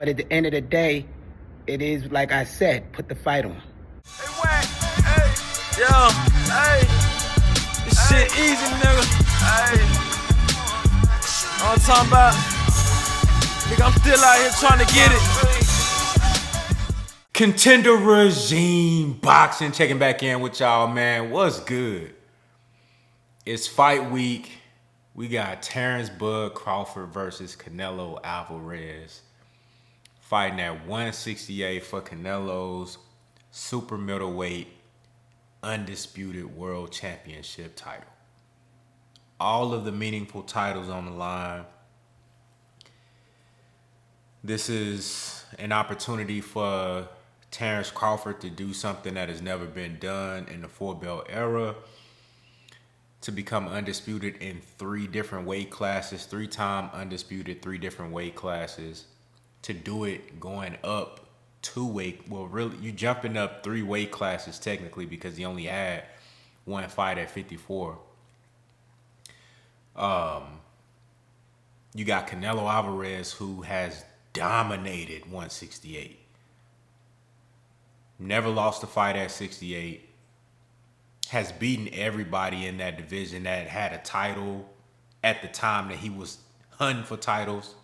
But at the end of the day, it is like I said, put the fight on. Hey, Wack, hey, yo, hey, this shit easy, nigga. Hey, all I'm talking about, nigga, I'm still out here trying to get it. Contender Regime Boxing, checking back in with y'all, man. What's good? It's fight week. We got Terence Crawford versus Canelo Alvarez. Fighting at 168 for Canelo's super middleweight undisputed world championship title. All of the meaningful titles on the line. This is an opportunity for Terence Crawford to do something that has never been done in the four-belt era, to become undisputed in 3 different weight classes, 3-time undisputed, 3 different weight classes, to do it going up 2 weight, well, really, you jumping up 3 weight classes technically because he only had 1 fight at 54. You got Canelo Alvarez, who has dominated 168. Never lost a fight at 68. Has beaten everybody in that division that had a title at the time that he was hunting for titles.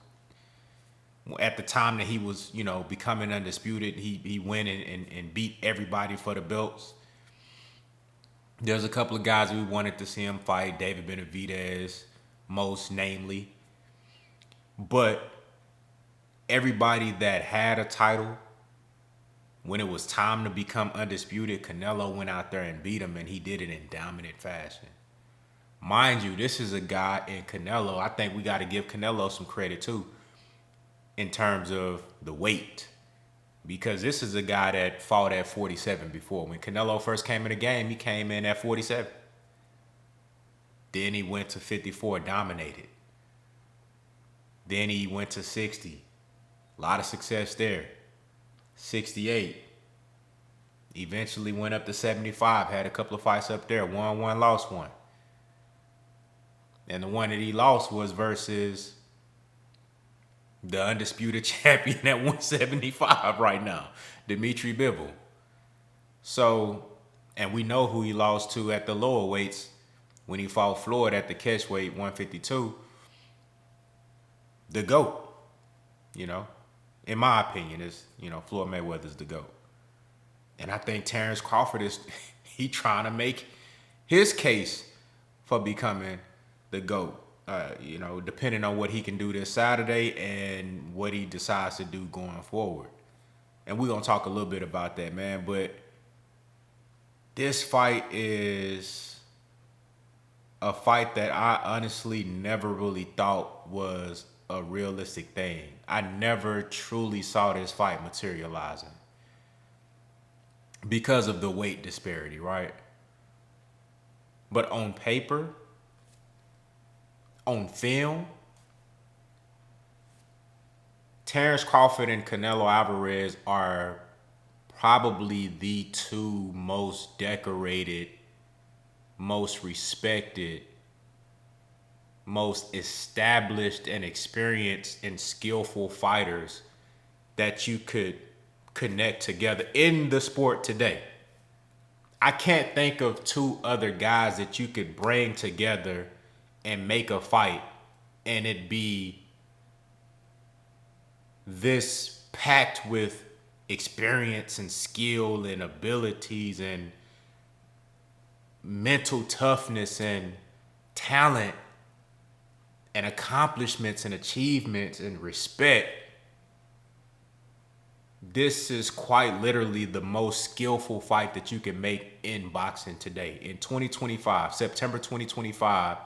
At the time that he was, becoming undisputed, he went and beat everybody for the belts. There's a couple of guys we wanted to see him fight, David Benavidez, most namely. But everybody that had a title, when it was time to become undisputed, Canelo went out there and beat him, and he did it in dominant fashion. Mind you, this is a guy in Canelo. I think we got to give Canelo some credit too in terms of the weight, because this is a guy that fought at 47 before. When Canelo first came in the game, he came in at 47. Then he went to 54, dominated. Then he went to 60. A lot of success there. 68. Eventually went up to 75. Had a couple of fights up there. Won one, lost one. And the one that he lost was versus the undisputed champion at 175 right now, Dimitri Bivol. So, and we know who he lost to at the lower weights when he fought Floyd at the catch weight 152. The GOAT, in my opinion, is, Floyd Mayweather's the GOAT. And I think Terence Crawford he trying to make his case for becoming the GOAT. Depending on what he can do this Saturday and what he decides to do going forward. And we're going to talk a little bit about that, man. But this fight is a fight that I honestly never really thought was a realistic thing. I never truly saw this fight materializing because of the weight disparity, right? But on paper, on film, Terence Crawford and Canelo Alvarez are probably the 2 most decorated, most respected, most established and experienced and skillful fighters that you could connect together in the sport today. I can't think of 2 other guys that you could bring together and make a fight and it be this packed with experience and skill and abilities and mental toughness and talent and accomplishments and achievements and respect. This is quite literally the most skillful fight that you can make in boxing today. In 2025, September 2025,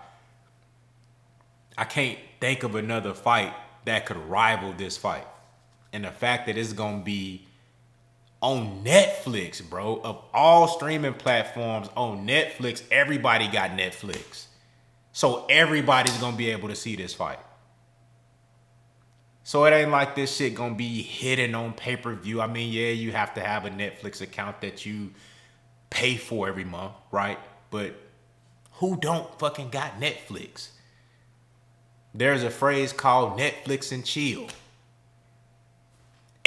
I can't think of another fight that could rival this fight. And the fact that it's going to be on Netflix, bro, of all streaming platforms on Netflix, everybody got Netflix. So everybody's going to be able to see this fight. So it ain't like this shit going to be hidden on pay-per-view. I mean, yeah, you have to have a Netflix account that you pay for every month, right? But who don't fucking got Netflix? There's a phrase called Netflix and chill.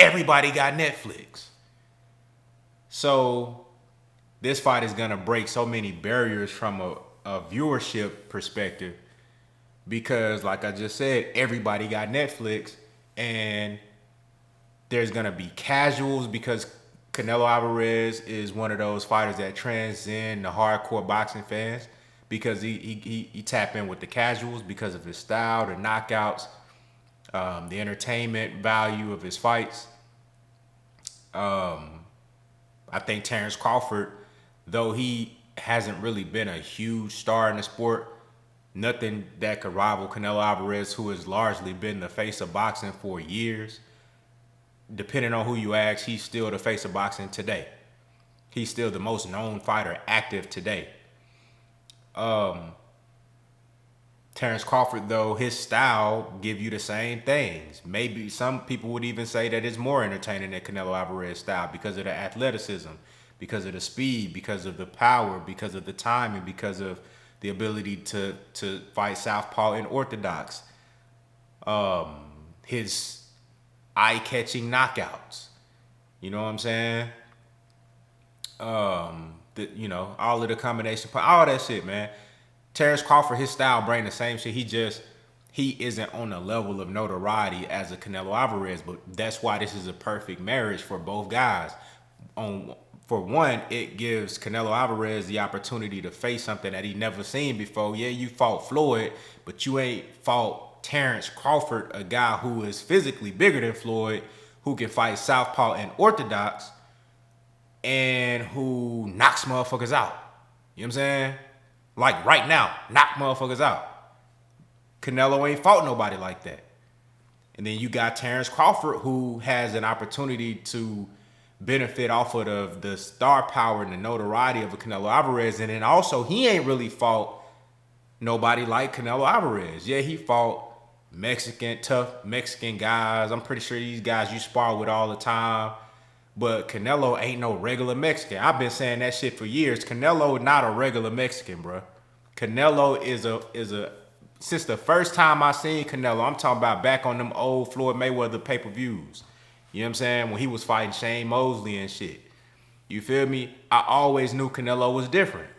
everybody got Netflix. So this fight is going to break so many barriers from a viewership perspective because, like I just said, everybody got Netflix, and there's going to be casuals because Canelo Alvarez is one of those fighters that transcend the hardcore boxing fans because he tap in with the casuals because of his style, the knockouts, the entertainment value of his fights. I think Terence Crawford, though he hasn't really been a huge star in the sport, nothing that could rival Canelo Alvarez, who has largely been the face of boxing for years. Depending on who you ask, he's still the face of boxing today. He's still the most known fighter active today. Terence Crawford, though, his style give you the same things. Maybe some people would even say that it's more entertaining than Canelo Alvarez's style because of the athleticism, because of the speed, because of the power, because of the timing, because of the ability to fight southpaw and orthodox. His eye-catching knockouts. You know what I'm saying? All of the combination, all that shit, man. Terence Crawford, his style bring the same shit. He isn't on the level of notoriety as a Canelo Alvarez, but that's why this is a perfect marriage for both guys. For one, it gives Canelo Alvarez the opportunity to face something that he never seen before. Yeah, you fought Floyd, but you ain't fought Terence Crawford, a guy who is physically bigger than Floyd, who can fight southpaw and orthodox, and who knocks motherfuckers out. You know what I'm saying? Like right now, knock motherfuckers out. Canelo ain't fought nobody like that. And then you got Terence Crawford, who has an opportunity to benefit off of the star power and the notoriety of a Canelo Alvarez. And then also, he ain't really fought nobody like Canelo Alvarez. Yeah, he fought tough Mexican guys. I'm pretty sure these guys you spar with all the time. But Canelo ain't no regular Mexican. I've been saying that shit for years. Canelo not a regular Mexican, bro. Canelo is a since the first time I seen Canelo, I'm talking about back on them old Floyd Mayweather pay-per-views. You know what I'm saying? When he was fighting Shane Mosley and shit. You feel me? I always knew Canelo was different.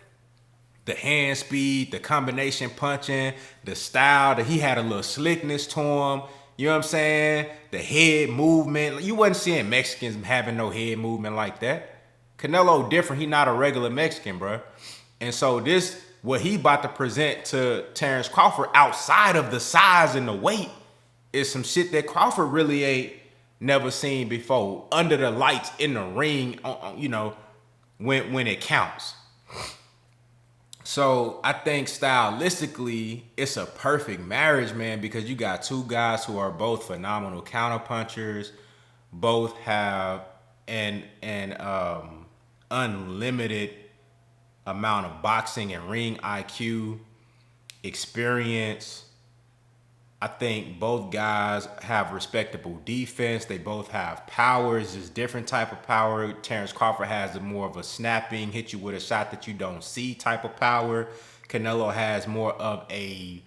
The hand speed, the combination punching, the style, that he had a little slickness to him. You know what I'm saying? The head movement. You wasn't seeing Mexicans having no head movement like that. Canelo different. He not a regular Mexican, bro. And so this, what he about to present to Terence Crawford outside of the size and the weight is some shit that Crawford really ain't never seen before. Under the lights in the ring, when it counts. So I think stylistically, it's a perfect marriage, man, because you got two guys who are both phenomenal counterpunchers, both have an unlimited amount of boxing and ring IQ, experience. I think both guys have respectable defense. They both have powers. It's different type of power. Terence Crawford has more of a snapping, hit you with a shot that you don't see type of power. Canelo has more of a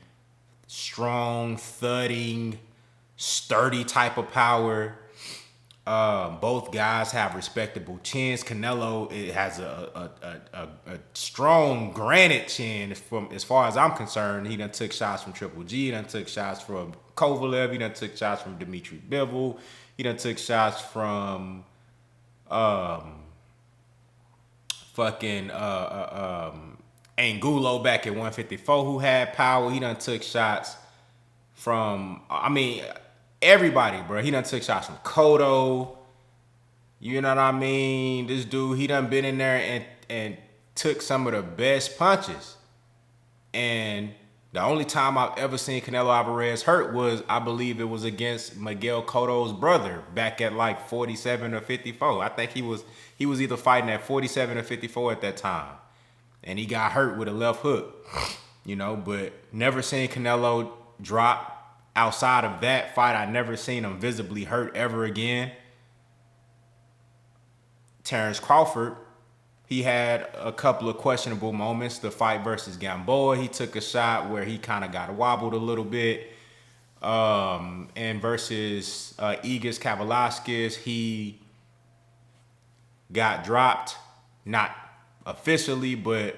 strong, thudding, sturdy type of power. Both guys have respectable chins. Canelo has a strong granite chin. From as far as I'm concerned, he done took shots from Triple G. He done took shots from Kovalev. He done took shots from Dmitry Bivol. He done took shots from Angulo back at 154, who had power. He done took shots from, everybody, bro. He done took shots from Cotto. You know what I mean? This dude, he done been in there and took some of the best punches. And the only time I've ever seen Canelo Alvarez hurt was, I believe it was against Miguel Cotto's brother back at like 47 or 54. I think he was either fighting at 47 or 54 at that time. And he got hurt with a left hook, but never seen Canelo drop. Outside of that fight, I never seen him visibly hurt ever again. Terence Crawford, he had a couple of questionable moments. The fight versus Gamboa, he took a shot where he kind of got wobbled a little bit. And versus Igis Kavalaskis, he got dropped, not officially, but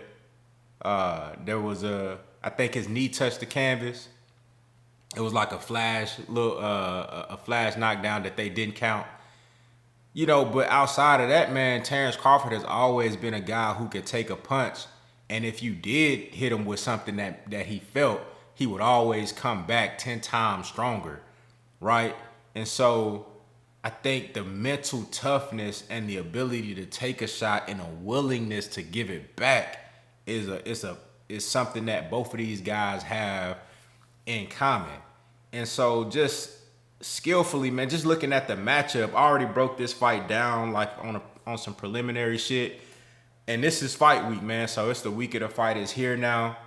there was I think his knee touched the canvas. It was like a flash knockdown that they didn't count. You know, but outside of that, man, Terence Crawford has always been a guy who could take a punch. And if you did hit him with something that he felt, he would always come back 10 times stronger, right? And so I think the mental toughness and the ability to take a shot and a willingness to give it back is something that both of these guys have in common. And so just skillfully, man, just looking at the matchup, I already broke this fight down like on some preliminary shit. And this is fight week, man. So it's the week of the fight is here now.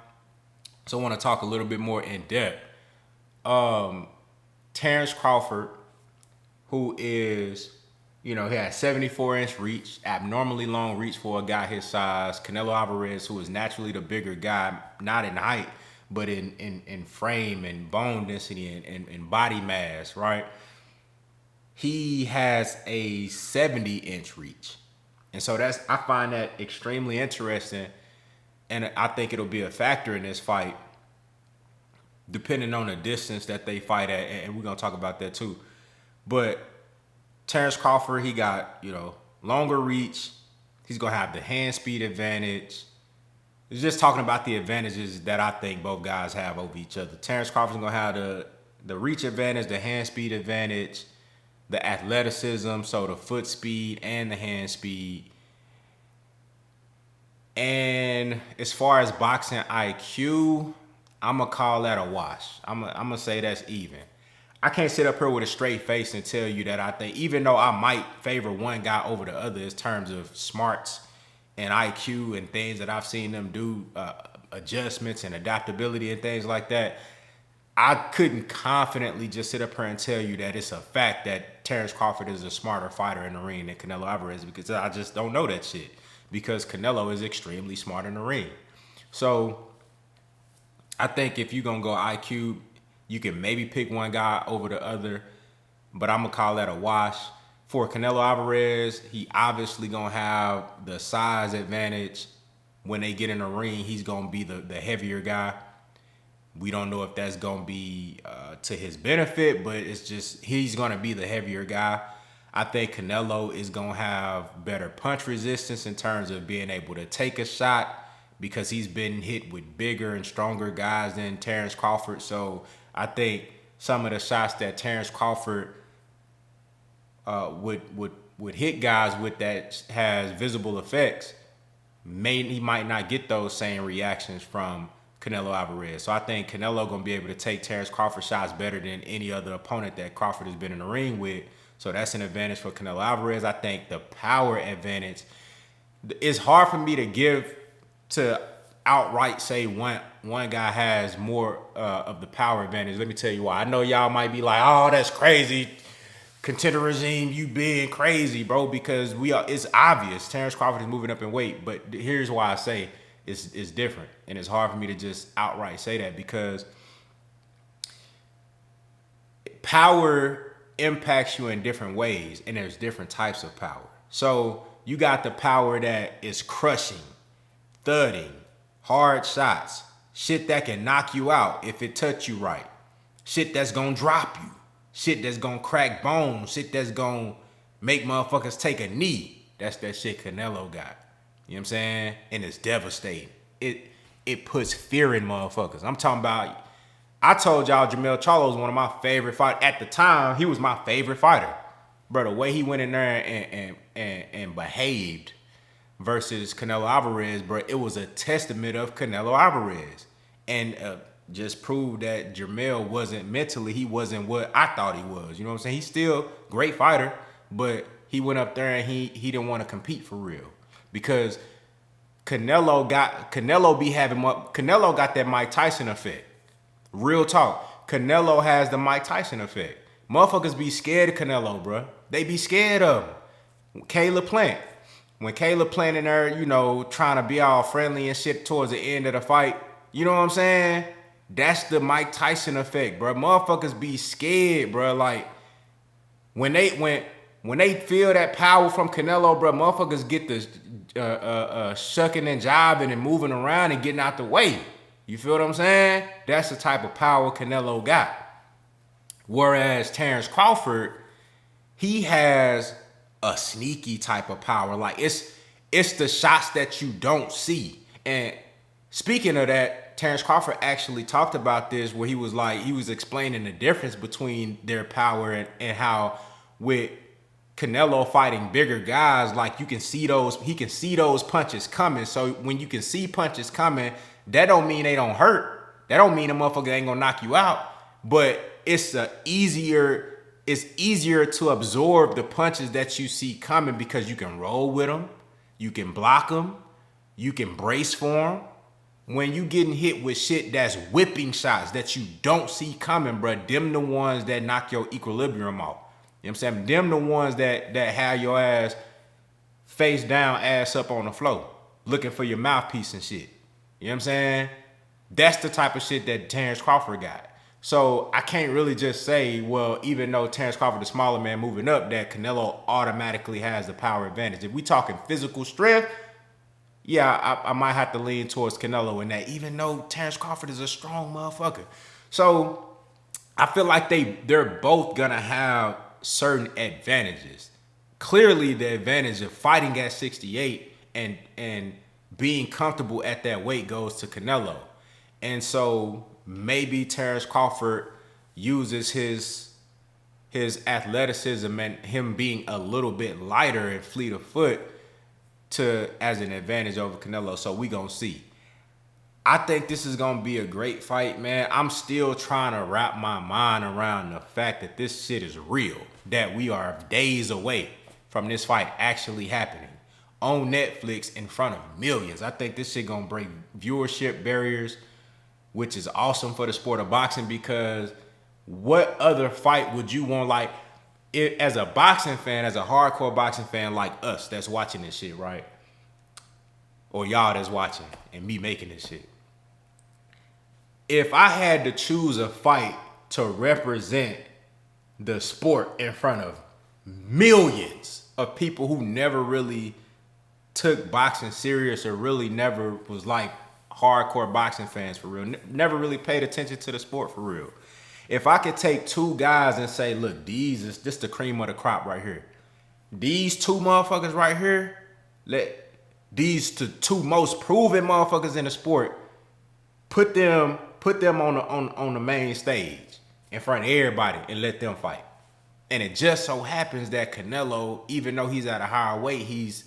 So I want to talk a little bit more in depth. Terence Crawford, who is, you know, he has 74-inch reach, abnormally long reach for a guy his size. Canelo Alvarez, who is naturally the bigger guy, not in height, but in frame and bone density and body mass, right? He has a 70-inch reach. And so I find that extremely interesting. And I think it'll be a factor in this fight, depending on the distance that they fight at. And we're going to talk about that too. But Terence Crawford, he got, you know, longer reach. He's going to have the hand speed advantage. It's just talking about the advantages that I think both guys have over each other. Terence Crawford's going to have the reach advantage, the hand speed advantage, the athleticism, so the foot speed and the hand speed. And as far as boxing IQ, I'm going to call that a wash. I'm going to say that's even. I can't sit up here with a straight face and tell you that I think, even though I might favor one guy over the other in terms of smarts and IQ and things that I've seen them do, adjustments and adaptability and things like that, I couldn't confidently just sit up here and tell you that it's a fact that Terence Crawford is a smarter fighter in the ring than Canelo Alvarez, because I just don't know that shit. Because Canelo is extremely smart in the ring. So I think if you're going to go IQ, you can maybe pick one guy over the other, but I'm going to call that a wash. For Canelo Alvarez, he obviously going to have the size advantage. When they get in the ring, he's going to be the heavier guy. We don't know if that's going to be to his benefit, but it's just he's going to be the heavier guy. I think Canelo is going to have better punch resistance in terms of being able to take a shot, because he's been hit with bigger and stronger guys than Terence Crawford. So I think some of the shots that Terence Crawford would hit guys with that has visible effects, he might not get those same reactions from Canelo Alvarez. So I think Canelo going to be able to take Terence Crawford shots better than any other opponent that Crawford has been in the ring with. So that's an advantage for Canelo Alvarez. I think the power advantage, it's hard for me to give to outright say one guy has more of the power advantage. Let me tell you why. I know y'all might be like, oh, that's crazy. Contender regime, you being crazy, bro, because it's obvious. Terence Crawford is moving up in weight, but here's why I say it's different. And it's hard for me to just outright say that, because power impacts you in different ways, and there's different types of power. So you got the power that is crushing, thudding, hard shots, shit that can knock you out if it touch you right, shit that's gonna drop you, shit that's gonna crack bones, shit that's gonna make motherfuckers take a knee. That's that shit Canelo got. You know what I'm saying? And it's devastating. It puts fear in motherfuckers. I'm talking about, I told y'all Jermell Charlo was one of my favorite fighters. At the time, he was my favorite fighter. Bro, the way he went in there and behaved versus Canelo Alvarez, bro, it was a testament of Canelo Alvarez. And just proved that Jermell wasn't mentally, he wasn't what I thought he was. You know what I'm saying? He's still a great fighter, but he went up there and he didn't want to compete for real. Because Canelo got that Mike Tyson effect. Real talk. Canelo has the Mike Tyson effect. Motherfuckers be scared of Canelo, bro. They be scared of him. Caleb Plant. When Caleb Plant in there, you know, trying to be all friendly and shit towards the end of the fight, you know what I'm saying? That's the Mike Tyson effect, bro. Motherfuckers be scared, bro. Like when they feel that power from Canelo, bro, motherfuckers get the shucking and jiving and moving around and getting out the way. You feel what I'm saying? That's the type of power Canelo got. Whereas Terence Crawford, he has a sneaky type of power. Like it's the shots that you don't see. And speaking of that, Terence Crawford actually talked about this where he was explaining the difference between their power and how with Canelo fighting bigger guys, like he can see those punches coming. So when you can see punches coming, that don't mean they don't hurt. That don't mean a motherfucker ain't gonna knock you out. But it's easier to absorb the punches that you see coming because you can roll with them, you can block them, you can brace for them. When you getting hit with shit that's whipping shots that you don't see coming, bro, them the ones that knock your equilibrium off. You know what I'm saying? Them the ones that have your ass face down, ass up on the floor, looking for your mouthpiece and shit. You know what I'm saying? That's the type of shit that Terence Crawford got. So I can't really just say, well, even though Terence Crawford, the smaller man moving up, that Canelo automatically has the power advantage. If we talking physical strength, yeah, I might have to lean towards Canelo in that, even though Terence Crawford is a strong motherfucker. So I feel like they're both gonna have certain advantages. Clearly, the advantage of fighting at 68 and being comfortable at that weight goes to Canelo. And so maybe Terence Crawford uses his athleticism and him being a little bit lighter and fleet of foot as an advantage over Canelo. So we gonna see. I think this is gonna be a great fight, man. I'm still trying to wrap my mind around the fact that this shit is real, that we are days away from this fight actually happening on Netflix in front of millions. I think this shit gonna break viewership barriers, which is awesome for the sport of boxing, because what other fight would you want? Like, as a boxing fan, as a hardcore boxing fan like us that's watching this shit, right? Or y'all that's watching and me making this shit. If I had to choose a fight to represent the sport in front of millions of people who never really took boxing serious or really never was like hardcore boxing fans for real, never really paid attention to the sport for real. If I could take two guys and say, look, this the cream of the crop right here. These two motherfuckers right here, these two most proven motherfuckers in the sport, put them on the main stage in front of everybody and let them fight. And it just so happens that Canelo, even though he's at a higher weight, he's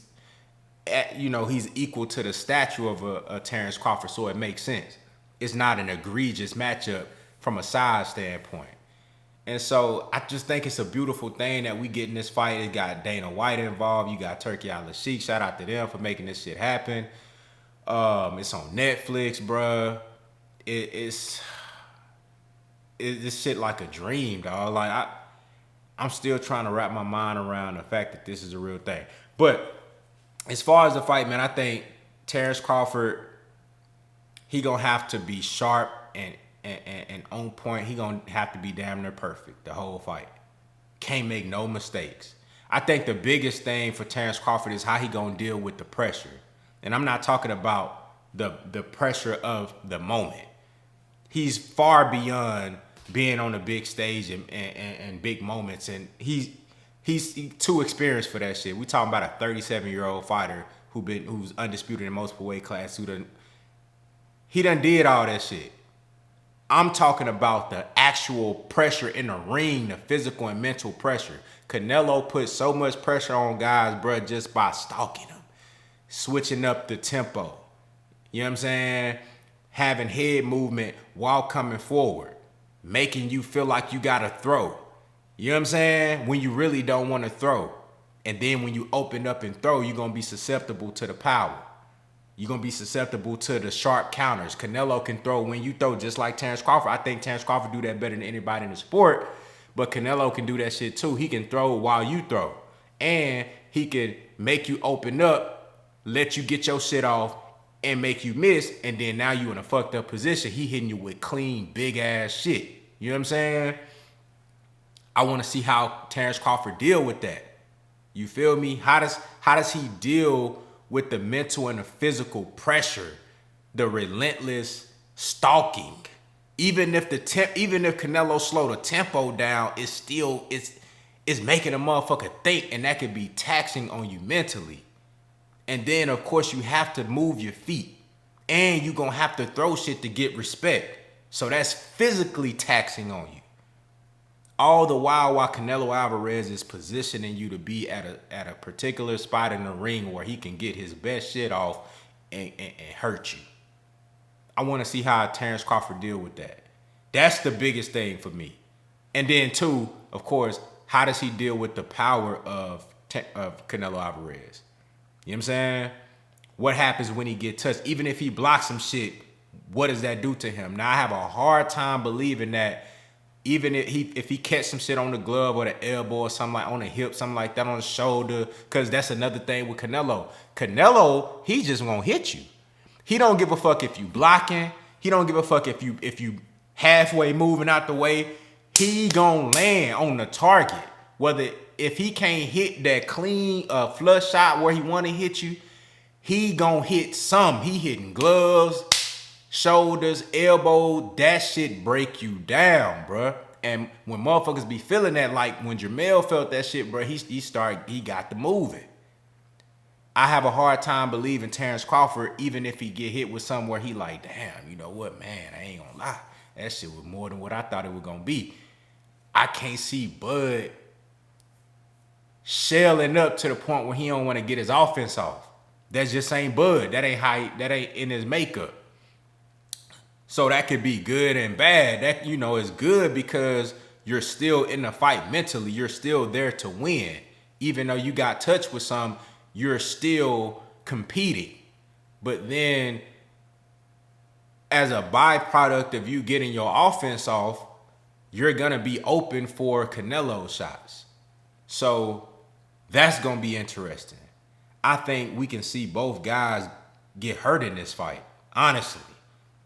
equal to the stature of a Terence Crawford, so it makes sense. It's not an egregious matchup from a size standpoint. And so I just think it's a beautiful thing that we get in this fight. It got Dana White involved. You got Turki Al-Sheikh. Shout out to them for making this shit happen. It's on Netflix, bruh. It's this shit like a dream, dog. Like I'm still trying to wrap my mind around the fact that this is a real thing. But as far as the fight, man, I think Terence Crawford, he gonna have to be sharp and on point. He gonna have to be damn near perfect the whole fight. Can't make no mistakes. I think the biggest thing for Terence Crawford is how he gonna deal with the pressure. And I'm not talking about the pressure of the moment. He's far beyond being on the big stage and big moments, and he's too experienced for that shit. We talking about a 37-year-old fighter who's undisputed in multiple weight classes. He done did all that shit. I'm talking about the actual pressure in the ring, the physical and mental pressure. Canelo put so much pressure on guys, bro, just by stalking them, switching up the tempo. You know what I'm saying? Having head movement while coming forward, making you feel like you gotta throw. You know what I'm saying? When you really don't want to throw. And then when you open up and throw, you're gonna be susceptible to the power. You're going to be susceptible to the sharp counters. Canelo can throw when you throw, just like Terence Crawford. I think Terence Crawford do that better than anybody in the sport. But Canelo can do that shit too. He can throw while you throw. And he can make you open up, let you get your shit off, and make you miss, and then now you in a fucked up position. He hitting you with clean, big ass shit. You know what I'm saying? I want to see how Terence Crawford deal with that. You feel me? How does he deal with the mental and the physical pressure, the relentless stalking? Even if Canelo slow the tempo down, it's making a motherfucker think, and that could be taxing on you mentally. And then, of course, you have to move your feet. And you're going to have to throw shit to get respect. So that's physically taxing on you. All the while Canelo Alvarez is positioning you to be at a particular spot in the ring where he can get his best shit off and hurt you. I want to see how Terence Crawford deal with that. That's the biggest thing for me. And then, two, of course, how does he deal with the power of Canelo Alvarez? You know what I'm saying? What happens when he get touched? Even if he blocks some shit, what does that do to him? Now, I have a hard time believing that even if he catch some shit on the glove or the elbow or something like on the hip, something like that on the shoulder, because that's another thing with Canelo. Canelo, he just gonna hit you. He don't give a fuck if you blocking. He don't give a fuck if you halfway moving out the way. He gonna land on the target. Whether if he can't hit that clean flush shot where he want to hit you, he gonna hit some. He hitting gloves, shoulders, elbow. That shit break you down, bruh. And when motherfuckers be feeling that, like when Jamel felt that shit, bruh, he got to move it. I have a hard time believing Terence Crawford, even if he get hit with something where he like, damn, you know what, man, I ain't gonna lie. That shit was more than what I thought it was gonna be. I can't see Bud shelling up to the point where he don't want to get his offense off. That just ain't Bud. That ain't in his makeup. So that could be good and bad. That, you know, is good because you're still in the fight mentally. You're still there to win. Even though you got touched with some, you're still competing. But then as a byproduct of you getting your offense off, you're going to be open for Canelo shots. So that's going to be interesting. I think we can see both guys get hurt in this fight, honestly.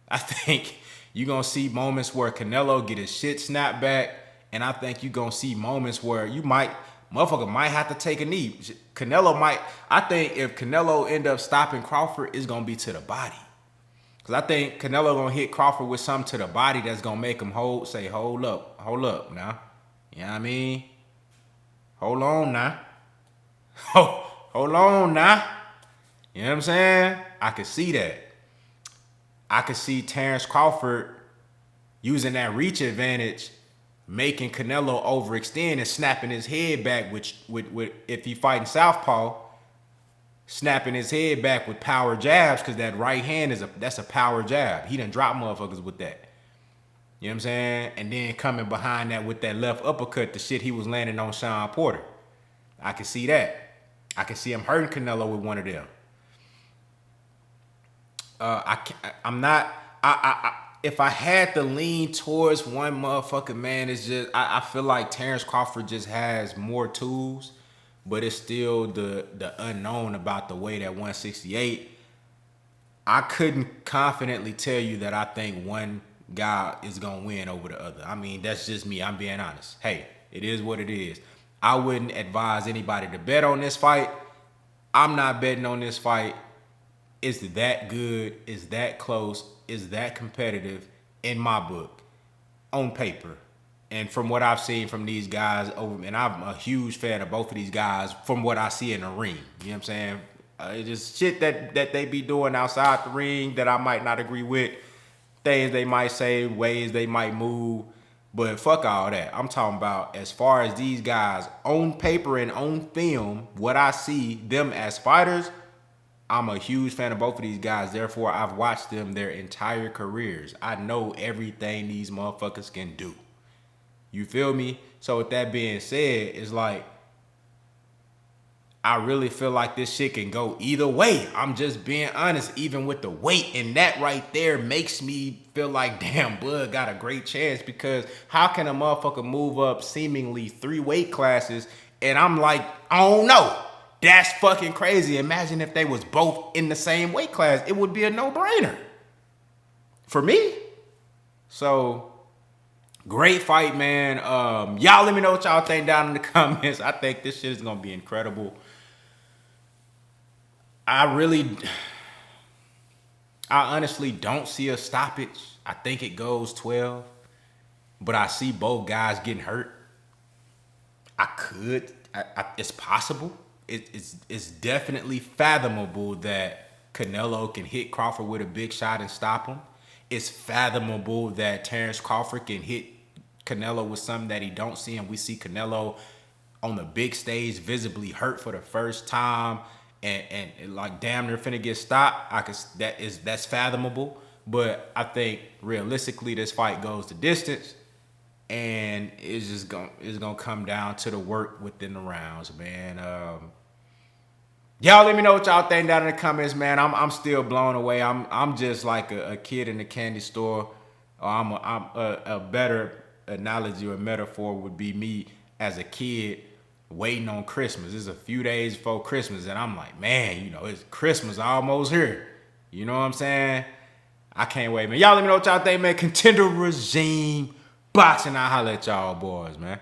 I think you're going to see moments where Canelo get his shit snapped back, and I think you're going to see moments where motherfucker might have to take a knee. I think if Canelo end up stopping Crawford, it's going to be to the body. Because I think Canelo going to hit Crawford with something to the body that's going to make him hold up now. You know what I mean? Hold on now. Hold on now. You know what I'm saying? I could see that. I could see Terence Crawford using that reach advantage, making Canelo overextend and snapping his head back, which if he fighting southpaw, snapping his head back with power jabs, because that right hand that's a power jab. He done drop motherfuckers with that. You know what I'm saying? And then coming behind that with that left uppercut, the shit he was landing on Sean Porter. I can see that. I can see him hurting Canelo with one of them. If I had to lean towards one motherfucker, man, it's just, I feel like Terence Crawford just has more tools, but it's still the unknown about the weight at 168. I couldn't confidently tell you that I think one guy is going to win over the other. I mean, that's just me. I'm being honest. Hey, it is what it is. I wouldn't advise anybody to bet on this fight. I'm not betting on this fight. It's that good, it's that close, it's that competitive in my book, on paper. And from what I've seen from these guys, and I'm a huge fan of both of these guys from what I see in the ring. You know what I'm saying? It's just shit that they be doing outside the ring that I might not agree with. Things they might say, ways they might move. But fuck all that. I'm talking about as far as these guys on paper and on film, what I see them as fighters, I'm a huge fan of both of these guys. Therefore, I've watched them their entire careers. I know everything these motherfuckers can do. You feel me? So with that being said, it's like, I really feel like this shit can go either way. I'm just being honest, even with the weight. And that right there makes me feel like, damn, Bud got a great chance, because how can a motherfucker move up seemingly 3 weight classes? And I'm like, I don't know. That's fucking crazy. Imagine if they was both in the same weight class. It would be a no-brainer for me. So, great fight, man. Y'all let me know what y'all think down in the comments. I think this shit is going to be incredible. I honestly don't see a stoppage. I think it goes 12. But I see both guys getting hurt. It's possible. It's definitely fathomable that Canelo can hit Crawford with a big shot and stop him. It's fathomable that Terence Crawford can hit Canelo with something that he don't see, and we see Canelo on the big stage visibly hurt for the first time and like damn near finna get stopped. That's fathomable. But I think realistically this fight goes the distance. And it's gonna come down to the work within the rounds, man. Y'all let me know what y'all think down in the comments, man. I'm still blown away. I'm just like a kid in the candy store. Or I'm a better analogy or metaphor would be me as a kid waiting on Christmas. It's a few days before Christmas, and I'm like, man, it's Christmas almost here. You know what I'm saying? I can't wait, man. Y'all let me know what y'all think, man. Contender regime. Boxing, I'll holler at y'all boys, man.